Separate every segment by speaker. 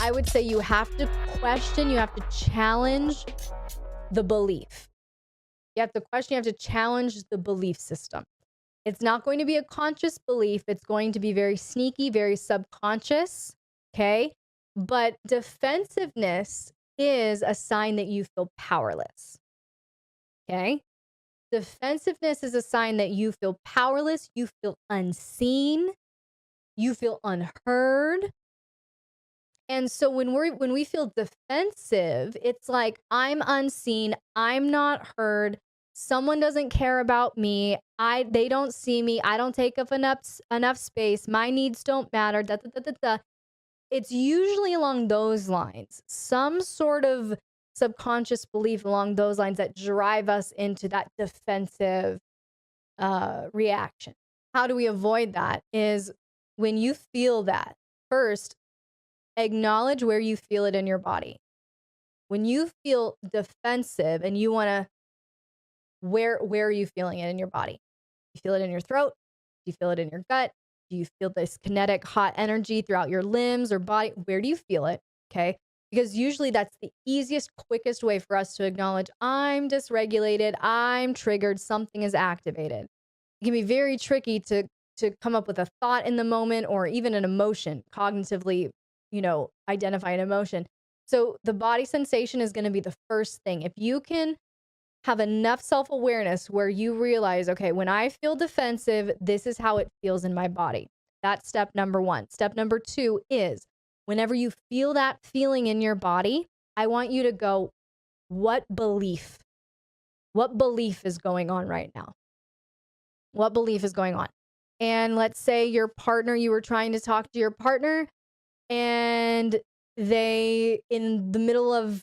Speaker 1: I would say you have to question, you have to challenge the belief. You have to question, you have to challenge the belief system. It's not going to be a conscious belief. It's going to be very sneaky, very subconscious. Okay. But defensiveness is a sign that you feel powerless. Okay. Defensiveness is a sign that you feel powerless, you feel unseen, you feel unheard. And so when we feel defensive, it's like I'm unseen, I'm not heard, someone doesn't care about me, they don't see me, I don't take up enough space, my needs don't matter. Da, da, da, da, da. It's usually along those lines, some sort of subconscious belief along those lines that drive us into that defensive reaction. How do we avoid that? Is when you feel that, first, acknowledge where you feel it in your body. When you feel defensive and you want to, where are you feeling it in your body? You feel it in your throat? Do you feel it in your gut? Do you feel this kinetic hot energy throughout your limbs or body? Where do you feel it? Okay. Because usually that's the easiest, quickest way for us to acknowledge I'm dysregulated, I'm triggered, something is activated. It can be very tricky to come up with a thought in the moment or even an emotion, cognitively, identify an emotion. So the body sensation is going to be the first thing. If you can have enough self-awareness where you realize, okay, when I feel defensive, this is how it feels in my body. That's step number one. Step number two is whenever you feel that feeling in your body, I want you to go, what belief is going on right now? What belief is going on? And let's say your partner, you were trying to talk to your partner and they, in the middle of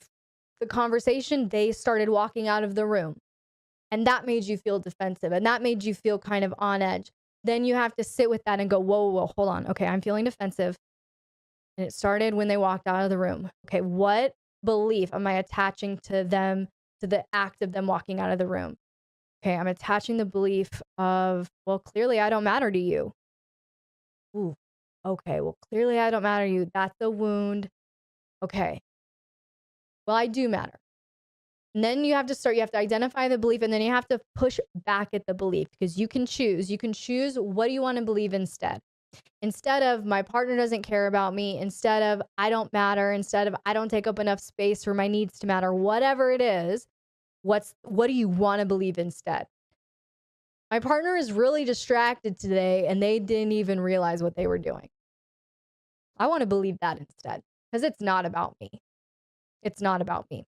Speaker 1: the conversation, they started walking out of the room. And that made you feel defensive. And that made you feel kind of on edge. Then you have to sit with that and go, whoa, hold on. Okay, I'm feeling defensive. And it started when they walked out of the room. Okay, what belief am I attaching to them, to the act of them walking out of the room? Okay, I'm attaching the belief of, well, clearly I don't matter to you. Ooh, okay, well, clearly I don't matter to you. That's a wound. Okay, well, I do matter. And then you have to identify the belief, and then you have to push back at the belief because you can choose. You can choose what do you want to believe instead. Instead of my partner doesn't care about me, instead of I don't matter, instead of I don't take up enough space for my needs to matter, whatever it is, what do you want to believe instead? My partner is really distracted today and they didn't even realize what they were doing. I want to believe that instead because it's not about me. It's not about me.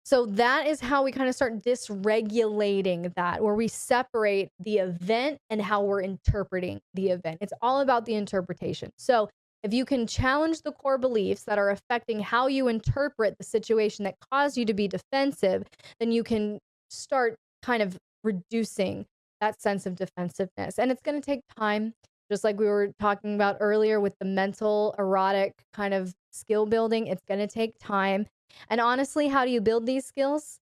Speaker 1: So that is how we kind of start dysregulating that, where we separate the event and how we're interpreting the event. It's all about the interpretation. So if you can challenge the core beliefs that are affecting how you interpret the situation that caused you to be defensive, then you can start kind of reducing that sense of defensiveness. And it's going to take time, just like we were talking about earlier with the mental erotic kind of skill building. It's going to take time. And honestly, how do you build these skills?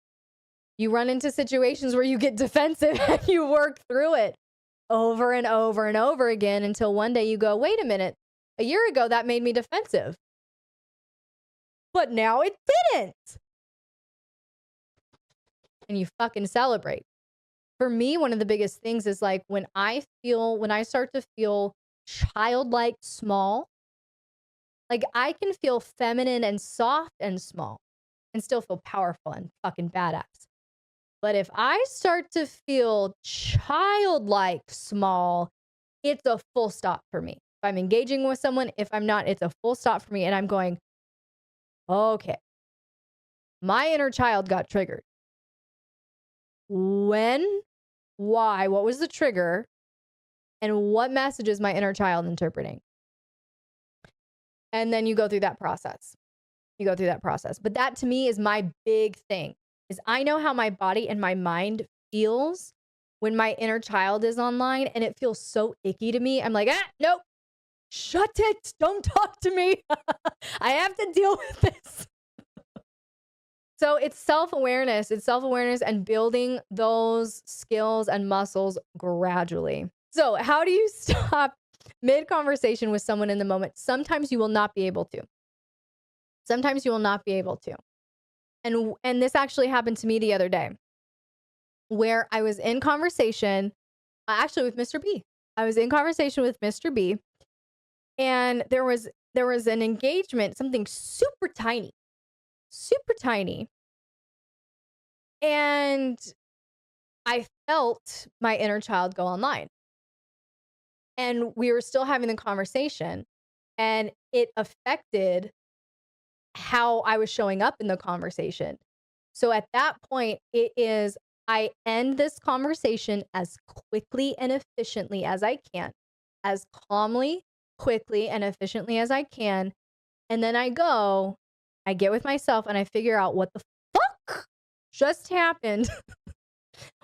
Speaker 1: You run into situations where you get defensive and you work through it over and over and over again until one day you go, wait a minute, a year ago that made me defensive, but now it didn't. And you fucking celebrate. For me, one of the biggest things is like when I start to feel childlike small, like I can feel feminine and soft and small and still feel powerful and fucking badass. But if I start to feel childlike small, it's a full stop for me. If I'm engaging with someone, if I'm not, it's a full stop for me. And I'm going, okay, my inner child got triggered. When, why, what was the trigger? And what message is my inner child interpreting? And then you go through that process. But that to me is my big thing, is I know how my body and my mind feels when my inner child is online and it feels so icky to me. I'm like, nope, shut it. Don't talk to me. I have to deal with this. So it's self-awareness. It's self-awareness and building those skills and muscles gradually. So how do you stop mid-conversation with someone in the moment? Sometimes you will not be able to. Sometimes you will not be able to. And this actually happened to me the other day, where I was in conversation, actually with Mr. B. I was in conversation with Mr. B, and there was an engagement, something super tiny, and I felt my inner child go online. And we were still having the conversation, and it affected how I was showing up in the conversation. So at that point, I end this conversation as quickly and efficiently as I can, as calmly, quickly, and efficiently as I can. And then I get with myself and I figure out what the fuck just happened.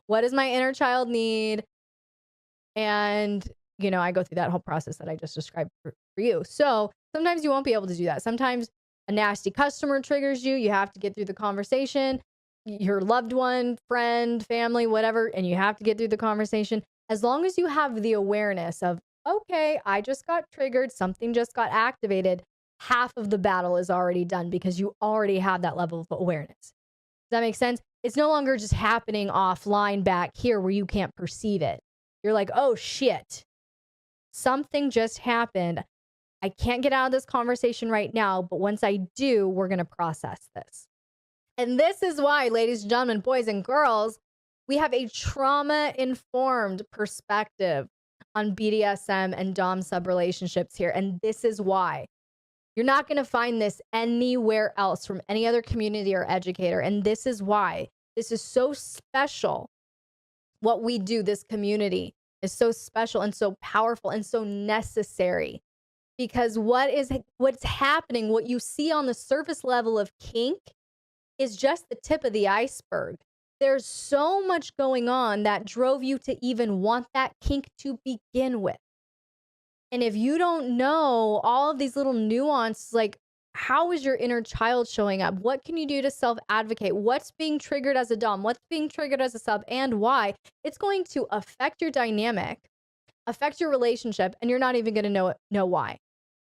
Speaker 1: What does my inner child need? And, I go through that whole process that I just described for you. So sometimes you won't be able to do that. Sometimes a nasty customer triggers you. You have to get through the conversation, your loved one, friend, family, whatever, and you have to get through the conversation. As long as you have the awareness of, okay, I just got triggered, something just got activated, half of the battle is already done because you already have that level of awareness. Does that make sense? It's no longer just happening offline back here where you can't perceive it. You're like, oh shit, something just happened. I can't get out of this conversation right now, but once I do, we're going to process this. And this is why, ladies and gentlemen, boys and girls, we have a trauma-informed perspective on BDSM and Dom sub relationships here. And this is why. You're not going to find this anywhere else from any other community or educator. And this is why this is so special. What we do, this community, is so special and so powerful and so necessary. Because what's happening, what you see on the surface level of kink is just the tip of the iceberg. There's so much going on that drove you to even want that kink to begin with. And if you don't know all of these little nuances, like how is your inner child showing up? What can you do to self-advocate? What's being triggered as a dom? What's being triggered as a sub? And why? It's going to affect your dynamic, affect your relationship, and you're not even going to know why.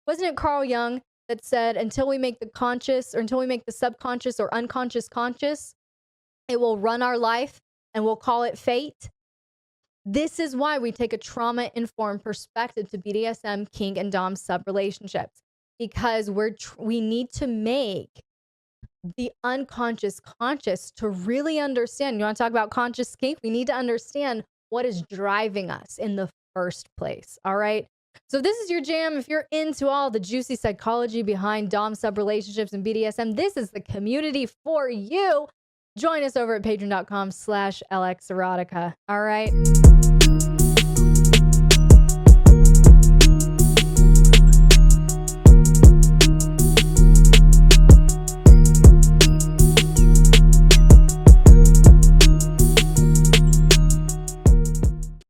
Speaker 1: Wasn't it Carl Jung that said, until we make the conscious or until we make the subconscious or unconscious conscious, it will run our life and we'll call it fate? This is why we take a trauma-informed perspective to BDSM, kink, and dom sub relationships, because we need to make the unconscious conscious to really understand. You want to talk about conscious kink? We need to understand what is driving us in the first place. All right. So this is your jam. If you're into all the juicy psychology behind dom sub relationships and BDSM, this is the community for you. Join us over at patreon.com/LXerotica. All right.